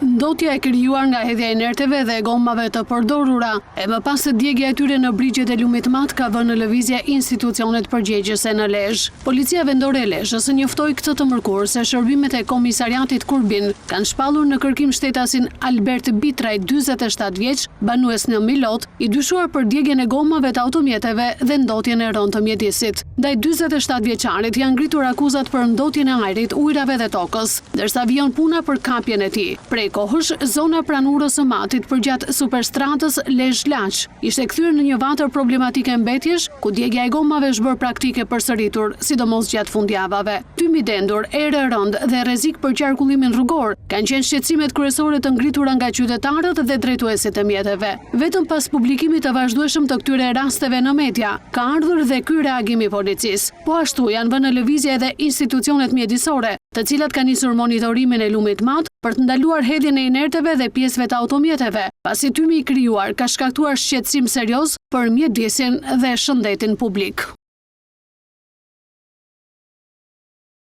Ndotja e krijuar nga hedhja e inerteve dhe gomave të përdorura, e më pas se djegja e tyre në brigjet e Lumit Mat ka vënë në lëvizje institucionet përgjegjëse në Lezhë. Policia vendore e Lezhës njoftoi këtë të mërkurë se shërbimet e komisariatit Kurbin kanë shpallur në kërkim shtetasin Albert Bitraj, 47 vjeç, banues në Milot, i dyshuar për djegjen e gomave të automjeteve dhe ndotjen e rënë të mjedisit. Ndaj 47 vjeçarit janë ngritur akuzat për ndotjen e ajrit, ujrave dhe tokës, ndërsa vijon puna për kapjen e tij. Prej kohësh, zona pranurës së Matit përgjat superstratës Lezhë-Laç ishte kthyer në një vatër problematike mbetjesh, ku djegja e gomave është bërë praktike përsëritur, sidomos gjatë fundjavave. Tymi dendur, erë e rëndë dhe rrezik për qarkullimin rrugor kanë qenë shqetësimet kryesore të ngritura nga qytetarët dhe drejtuesit e mjeteve. Vetëm pas publikimit të vazhdueshëm të këtyre rasteve në media, ka ardhur dhe ky reagim i policisë. Po ashtu janë vënë në lëvizje edhe institucionet mjedisore, të cilat kanë nisur monitorimin e Lumit Mat për të ndaluar hedhjen e inerteve dhe pjesëve të automjeteve, pasi tymi i krijuar ka shkaktuar shqetësim serioz për mjedisin dhe shëndetin publik.